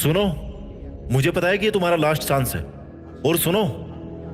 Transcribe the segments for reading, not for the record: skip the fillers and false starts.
सुनो, मुझे पता है कि ये तुम्हारा लास्ट चांस है। और सुनो,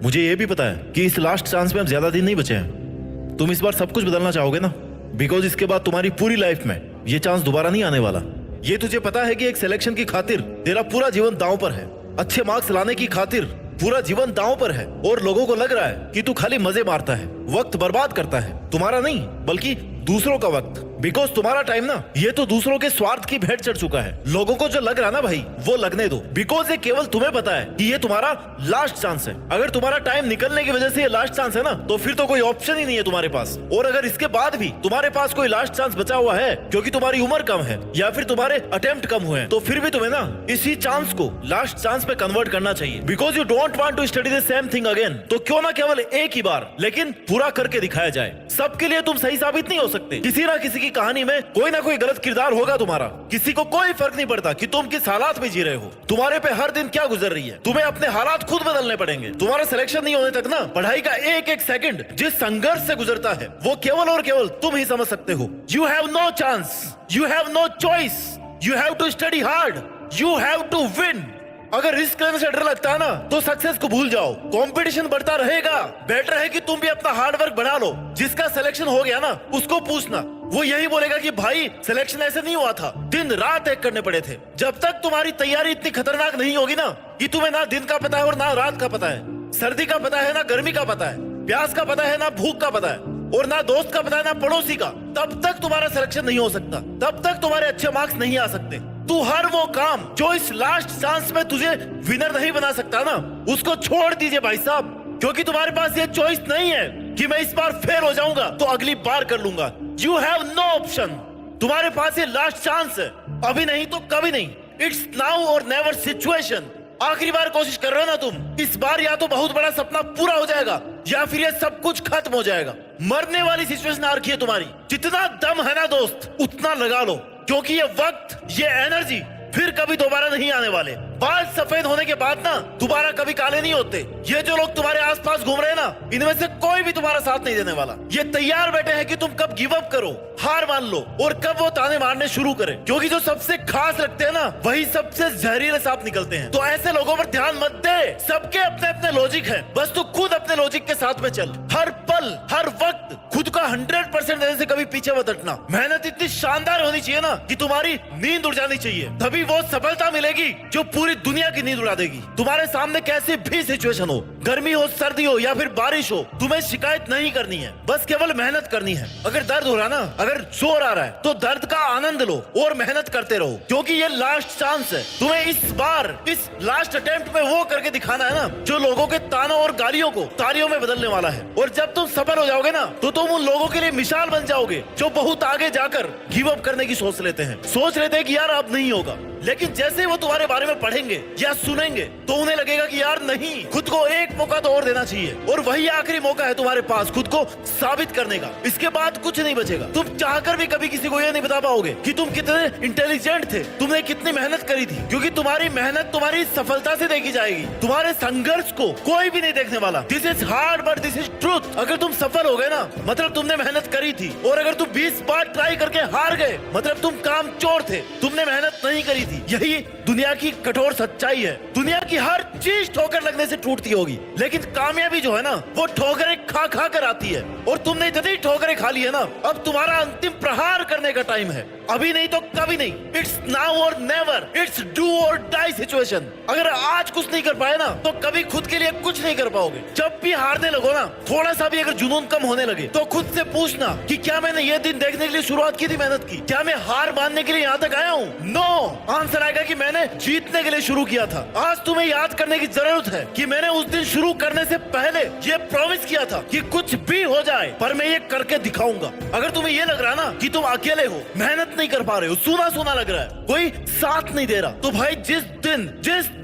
मुझे ये भी पता है कि इस लास्ट चांस में अब ज्यादा दिन नहीं बचे हैं। तुम इस बार सब कुछ बदलना चाहोगे ना, बिकॉज इसके बाद तुम्हारी पूरी लाइफ में ये चांस दोबारा नहीं आने वाला। ये तुझे पता है कि एक सिलेक्शन की खातिर तेरा पूरा जीवन दांव पर है, अच्छे मार्क्स लाने की खातिर पूरा जीवन दांव पर है, और लोगों को लग रहा है कि तू खाली मजे मारता है, वक्त बर्बाद करता है। तुम्हारा नहीं बल्कि दूसरों का वक्त, बिकॉज तुम्हारा टाइम ना ये तो दूसरों के स्वार्थ की भेंट चढ़ चुका है। लोगों को जो लग रहा ना भाई, वो लगने दो, बिकॉज ये केवल तुम्हें पता है कि ये तुम्हारा लास्ट चांस है। अगर तुम्हारा टाइम निकलने की वजह से ये लास्ट चांस है ना, तो फिर तो कोई ऑप्शन ही नहीं है तुम्हारे पास। और अगर इसके बाद भी तुम्हारे पास कोई लास्ट चांस बचा हुआ है क्योंकि तुम्हारी उम्र कम है या फिर तुम्हारे अटेम्प्ट कम हुए हैं, तो फिर भी तुम्हें ना इसी चांस को लास्ट चांस पे कन्वर्ट करना चाहिए, because you don't want to study the same thing again. तो क्यों ना केवल एक ही बार लेकिन पूरा करके दिखाया जाए। सबके लिए तुम सही साबित नहीं हो सकते। किसी ना किसी की कहानी में कोई ना कोई गलत किरदार होगा तुम्हारा। किसी को कोई फर्क नहीं पड़ता कि तुम किस हालात में जी रहे हो, तुम्हारे पे हर दिन क्या गुजर रही है। तुम्हें अपने हालात खुद बदलने पड़ेंगे। तुम्हारा सिलेक्शन नहीं होने तक ना पढ़ाई का एक एक सेकंड जिस संघर्ष से गुजरता है, वो केवल और केवल तुम ही समझ सकते हो। You have no chance, you have no choice, you have to study hard, you have to win. अगर रिस्क लेने से डर लगता है ना, तो सक्सेस को भूल जाओ। कंपटीशन बढ़ता रहेगा, बेटर है कि तुम भी अपना हार्ड वर्क बढ़ा लो। जिसका सिलेक्शन हो गया ना, उसको पूछना, वो यही बोलेगा कि भाई सिलेक्शन ऐसे नहीं हुआ था, दिन रात एक करने पड़े थे। जब तक तुम्हारी तैयारी इतनी खतरनाक नहीं होगी ना कि तुम्हें ना दिन का पता है और ना रात का पता है, सर्दी का पता है ना गर्मी का पता है, प्यास का पता है ना भूख का पता है, और ना दोस्त का पता है ना पड़ोसी का, तब तक तुम्हारा सिलेक्शन नहीं हो सकता, तब तक तुम्हारे अच्छे मार्क्स नहीं आ सकते। तू हर वो काम जो इस लास्ट चांस में तुझे विनर नहीं बना सकता ना, उसको छोड़ दीजिए भाई साहब, क्योंकि तुम्हारे पास ये चॉइस नहीं है कि मैं इस बार फेल हो जाऊंगा तो अगली बार कर लूंगा। You have no option. तुम्हारे पास ये लास्ट चांस है, अभी नहीं तो कभी नहीं। इट्स नाउ और नेवर सिचुएशन। आखिरी बार कोशिश कर रहे हो ना तुम, इस बार या तो बहुत बड़ा सपना पूरा हो जाएगा या फिर ये सब कुछ खत्म हो जाएगा। मरने वाली सिचुएशन आ रखी है तुम्हारी। जितना दम है ना दोस्त, उतना लगा लो, क्योंकि ये वक्त, ये एनर्जी फिर कभी दोबारा नहीं आने वाले। बाल सफेद होने के बाद ना दोबारा कभी काले नहीं होते। ये जो लोग तुम्हारे आसपास घूम रहे हैं ना, इनमें से कोई भी तुम्हारा साथ नहीं देने वाला। ये तैयार बैठे हैं कि तुम कब गिव अप करो, हार मान लो, और कब वो ताने मारने शुरू करें, क्योंकि जो सबसे खास लगते हैं ना, वही सबसे जहरीले सांप निकलते हैं। तो ऐसे लोगों पर ध्यान मत दे। सबके अपने अपने लॉजिक है, बस तू खुद अपने लॉजिक के साथ में चल। हर पल हर वक्त खुद का 100% देने से कभी पीछे मत हटना। मेहनत इतनी शानदार होनी चाहिए ना कि तुम्हारी नींद उड़ जानी चाहिए, तभी वो सफलता मिलेगी जो पूरी दुनिया की नींद उड़ा देगी। तुम्हारे सामने कैसी भी सिचुएशन हो, गर्मी हो, सर्दी हो या फिर बारिश हो, तुम्हें शिकायत नहीं करनी है, बस केवल मेहनत करनी है। अगर दर्द हो रहा ना, अगर जोर आ रहा है, तो दर्द का आनंद लो और मेहनत करते रहो, क्योंकि ये लास्ट चांस है। तुम्हें इस बार, इस लास्ट अटेम्प्ट में वो करके दिखाना है ना जो लोगों के तानों और गालियों को तालियों में बदलने वाला है। और जब तुम सफल हो जाओगे ना, तो तुम उन लोगों के लिए मिसाल बन जाओगे जो बहुत आगे जाकर गिव अप करने की सोच लेते हैं, सोच लेते हैं कि यार अब नहीं होगा। लेकिन जैसे वो तुम्हारे बारे में पढ़ेंगे या सुनेंगे, तो उन्हें लगेगा कि यार नहीं, खुद को एक मौका तो और देना चाहिए, और वही आखिरी मौका है तुम्हारे पास खुद को साबित करने का। इसके बाद कुछ नहीं बचेगा। तुम चाहकर भी कभी किसी को ये नहीं बता पाओगे कि तुम कितने इंटेलिजेंट थे, तुमने कितनी मेहनत करी थी, क्योंकि तुम्हारी मेहनत तुम्हारी सफलता से देखी जाएगी। तुम्हारे संघर्ष को कोई भी नहीं देखने वाला। This is hard but this is truth. अगर तुम सफल हो गए ना, मतलब तुमने मेहनत करी थी, और अगर तुम 20 बार ट्राई करके हार गए, मतलब तुम कामचोर थे, तुमने मेहनत नहीं करी थी। यही दुनिया की कठोर सच्चाई है। दुनिया की हर चीज ठोकर लगने से टूटती होगी, लेकिन कामयाबी जो है ना, वो ठोकरें खा खा कर आती है। और तुमने इतनी ठोकरें खा ली है ना, अब तुम्हारा अंतिम प्रहार करने का टाइम है। अभी नहीं तो कभी नहीं। इट्स नाउ और नेवर। इट्स डू और डाई सिचुएशन। अगर आज कुछ नहीं कर पाए ना, तो कभी खुद के लिए कुछ नहीं कर पाओगे। जब भी हारने लगो ना, थोड़ा सा भी अगर जुनून कम होने लगे, तो खुद से पूछना कि क्या मैंने ये दिन देखने के लिए शुरुआत की थी मेहनत की? क्या मैं हार मानने के लिए यहाँ तक आया हूँ? नो। आंसर आएगा कि मैंने जीतने के लिए शुरू किया था। आज तुम्हें याद करने की जरूरत है कि मैंने उस दिन शुरू करने से पहले ये प्रॉमिस किया था कि कुछ भी हो जाए पर मैं ये करके दिखाऊंगा। अगर तुम्हें ये लग रहा ना कि तुम अकेले हो, मेहनत नहीं कर पा रहे हो, सूना सूना लग रहा है, कोई साथ नहीं दे रहा, तो भाई जिस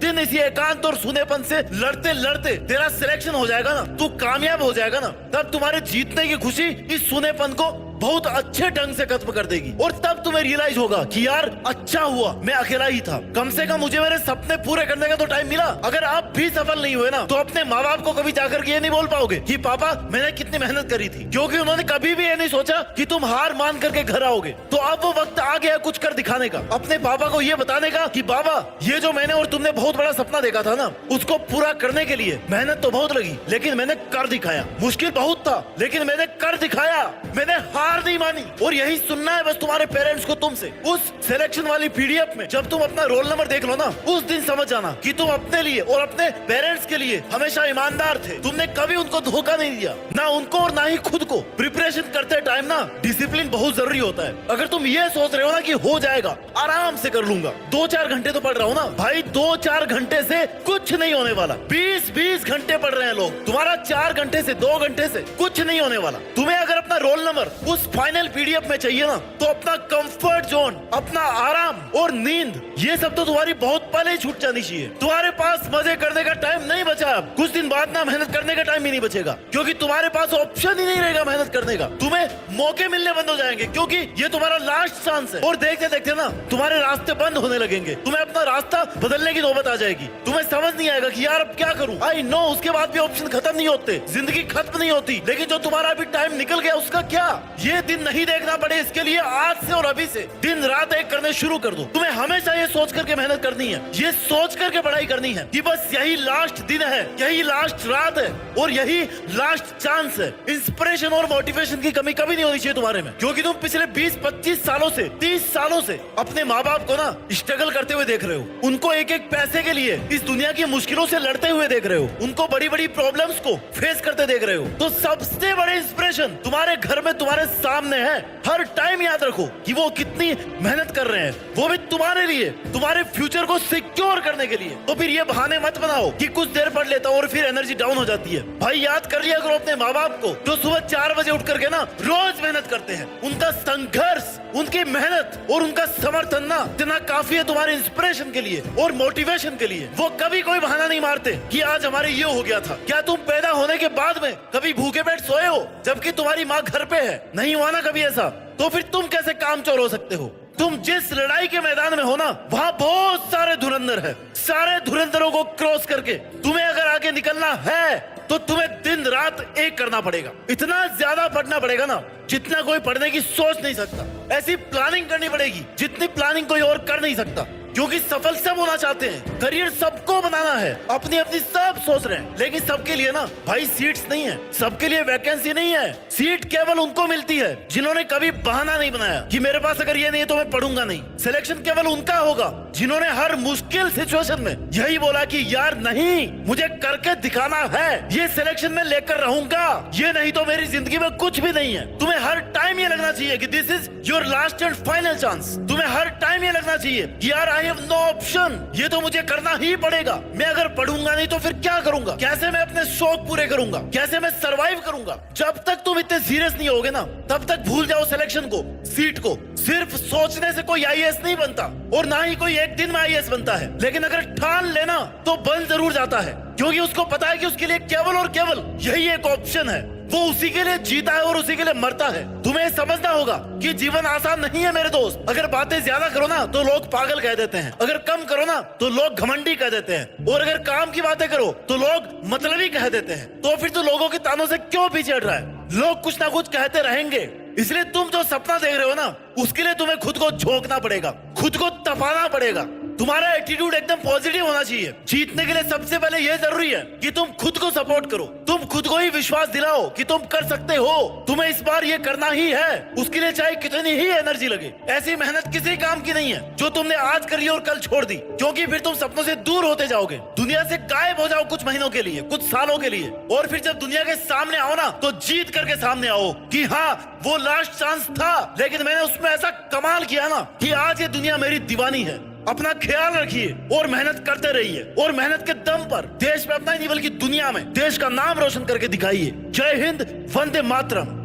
दिन इसी एकांत और सूनेपन से लड़ते लड़ते तेरा सिलेक्शन हो जाएगा ना, तू कामयाब हो जाएगा ना, तब तुम्हारे जीतने की खुशी इस सूनेपन को बहुत अच्छे ढंग से खत्म कर देगी। और तब तुम्हें रियलाइज होगा कि यार अच्छा हुआ मैं अकेला ही था, कम से कम मुझे मेरे सपने पूरे करने का तो टाइम मिला। अगर आप भी सफल नहीं हुए ना तो अपने माँ बाप को कभी जाकर के ये नहीं बोल पाओगे कि पापा मैंने कितनी मेहनत करी थी, क्योंकि उन्होंने कभी भी ये नहीं सोचा कि तुम हार मान करके घर आओगे। तो अब वो वक्त आ गया कुछ कर दिखाने का, अपने पापा को ये बताने का कि बाबा ये जो मैंने और तुमने बहुत बड़ा सपना देखा था ना, उसको पूरा करने के लिए मेहनत तो बहुत लगी लेकिन मैंने कर दिखाया। मुश्किल बहुत था लेकिन मैंने कर दिखाया, मैंने हार नहीं मानी। और यही सुनना है बस तुम्हारे पेरेंट्स को तुमसे। उस सिलेक्शन वाली पीडीएफ में जब तुम अपना रोल नंबर देख लो ना, उस दिन समझ जाना कि तुम अपने लिए और अपने पेरेंट्स के लिए हमेशा ईमानदार थे। तुमने कभी उनको धोखा नहीं दिया, ना उनको और ना ही खुद को। प्रिपरेशन करते टाइम ना डिसिप्लिन बहुत जरूरी होता है। अगर तुम ये सोच रहे हो ना कि हो जाएगा, आराम से कर लूंगा, 2-4 घंटे तो पढ़ रहा हूँ ना भाई, 2-4 घंटे से कुछ नहीं होने वाला। 20-20 घंटे पढ़ रहे हैं लोग, तुम्हारा 4 घंटे से 2 घंटे से कुछ नहीं होने वाला। तुम्हें अगर अपना रोल नंबर उस फाइनल पीडीएफ में चाहिए ना, तो अपना कंफर्ट जोन, अपना आराम और नींद, ये सब तो तुम्हारी बहुत पहले ही छूट जानी चाहिए। तुम्हारे पास मजे करने का टाइम नहीं बचा। अब कुछ दिन बाद ना मेहनत करने का टाइम ही नहीं बचेगा, क्योंकि तुम्हारे पास ऑप्शन ही नहीं रहेगा मेहनत करने का। तुम्हें मौके मिलने बंद हो जाएंगे, क्योंकि ये तुम्हारा लास्ट चांस है। और देखते देखते ना तुम्हारे रास्ते बंद होने लगेंगे, तुम्हें अपना रास्ता बदलने की नौबत आ जाएगी। तुम्हें समझ नहीं आएगा कि यार अब क्या करूं। आई नो उसके बाद भी ऑप्शन खत्म नहीं होते, जिंदगी खत्म नहीं होती, लेकिन जो तुम्हारा अभी टाइम निकल गया उसका क्या। ये दिन नहीं देखना पड़े, इसके लिए आज से और अभी से दिन रात एक करने शुरू कर दो। तुम्हें हमेशा ये सोच करके मेहनत करनी है, ये सोच करके पढ़ाई करनी है कि बस यही लास्ट दिन है, यही लास्ट रात है और यही लास्ट चांस है। इंस्पिरेशन और मोटिवेशन की कमी कभी नहीं होनी चाहिए तुम्हारे में, क्योंकि तुम पिछले 20-25 सालों से 30 सालों से अपने माँ बाप को ना स्ट्रगल करते हुए देख रहे हो। उनको एक एक पैसे के लिए इस दुनिया की मुश्किलों से लड़ते हुए देख रहे हो, उनको बड़ी बड़ी प्रॉब्लम्स को फेस करते देख रहे हो। तो सबसे बड़े इंस्पिरेशन तुम्हारे घर में तुम्हारे सामने है। हर टाइम याद रखो कि वो कितनी मेहनत कर रहे हैं, वो भी तुम्हारे लिए, तुम्हारे फ्यूचर को सिक्योर करने के लिए। तो फिर ये बहाने मत बनाओ कि कुछ देर पढ़ लेता हूं और फिर एनर्जी डाउन हो जाती है। भाई याद कर लिया करो अपने माँ बाप को, जो सुबह 4 बजे उठ करके ना रोज मेहनत करते हैं। उनका संघर्ष, उनकी मेहनत और उनका समर्थन ना इतना काफी है तुम्हारे इंस्पिरेशन के लिए और मोटिवेशन के लिए। वो कभी कोई बहाना नहीं मारते कि आज हमारे ये हो गया था। क्या तुम पैदा होने के बाद में कभी भूखे पेट सोए हो जबकि तुम्हारी माँ घर पे है? नहीं हुआ ना कभी ऐसा। तो फिर तुम कैसे कामचोर हो सकते हो? तुम जिस लड़ाई के मैदान में हो ना, वहाँ बहुत सारे धुरंधर है। सारे धुरंधरों को क्रॉस करके तुम्हें अगर आगे निकलना है तो तुम्हें दिन रात एक करना पड़ेगा। इतना ज्यादा पढ़ना पड़ेगा ना जितना कोई पढ़ने की सोच नहीं सकता। ऐसी प्लानिंग करनी पड़ेगी जितनी प्लानिंग कोई और कर नहीं सकता, क्योंकि सफल सब होना चाहते हैं, करियर सबको बनाना है, अपनी अपनी सब सोच रहे हैं, लेकिन सबके लिए ना भाई सीट्स नहीं है, सबके लिए वैकेंसी नहीं है। सीट केवल उनको मिलती है जिन्होंने कभी बहाना नहीं बनाया कि मेरे पास अगर ये नहीं है तो मैं पढ़ूंगा नहीं। सिलेक्शन केवल उनका होगा जिन्होंने हर मुश्किल सिचुएशन में यही बोला कि यार नहीं, मुझे करके दिखाना है, ये सिलेक्शन में लेकर रहूंगा, ये नहीं तो मेरी जिंदगी में कुछ भी नहीं है। तुम्हें हर टाइम ये लगना चाहिए कि this is your last and final chance. तुम्हें हर टाइम ये लगना चाहिए कि यार आई हैव नो ऑप्शन, ये तो मुझे करना ही पड़ेगा। मैं अगर पढ़ूंगा नहीं तो फिर क्या करूंगा? कैसे मैं अपने शौक पूरे करूंगा? कैसे मैं सरवाइव करूंगा? जब तक तुम इतने सीरियस नहीं होगे ना, तब तक भूल जाओ सिलेक्शन को, सीट को। सिर्फ सोचने से कोई आईएएस नहीं बनता और ना ही कोई एक दिन में आईएएस बनता है, लेकिन अगर ठान लेना तो बन जरूर जाता है, क्योंकि उसको पता है कि उसके लिए केवल और केवल यही एक ऑप्शन है। वो उसी के लिए जीता है और उसी के लिए मरता है। तुम्हें समझना होगा कि जीवन आसान नहीं है मेरे दोस्त। अगर बातें ज्यादा करो ना तो लोग पागल कह देते हैं, अगर कम करो ना तो लोग घमंडी कह देते हैं, और अगर काम की बातें करो तो लोग मतलबी कह देते हैं। तो फिर तो लोगों के तानों से क्यों पीछे हट रहा है? लोग कुछ ना कुछ कहते रहेंगे, इसलिए तुम जो सपना देख रहे हो ना, उसके लिए तुम्हें खुद को झोंकना पड़ेगा, खुद को तपाना पड़ेगा। तुम्हारा एटीट्यूड एकदम पॉजिटिव होना चाहिए। जीतने के लिए सबसे पहले यह जरूरी है कि तुम खुद को सपोर्ट करो, तुम खुद को ही विश्वास दिलाओ कि तुम कर सकते हो। तुम्हें इस बार ये करना ही है, उसके लिए चाहे कितनी ही एनर्जी लगे। ऐसी मेहनत किसी काम की नहीं है जो तुमने आज करी और कल छोड़ दी, क्योंकि फिर तुम सपनों से दूर होते जाओगे, दुनिया से गायब हो जाओ कुछ महीनों के लिए, कुछ सालों के लिए, और फिर जब दुनिया के सामने आओ ना तो जीत करके सामने आओ कि हाँ वो लास्ट चांस था, लेकिन मैंने उसमें ऐसा कमाल किया ना कि आज ये दुनिया मेरी दीवानी है। अपना ख्याल रखिए और मेहनत करते रहिए, और मेहनत के दम पर देश में अपना ही नहीं बल्कि दुनिया में देश का नाम रोशन करके दिखाइए। जय हिंद, वंदे मातरम।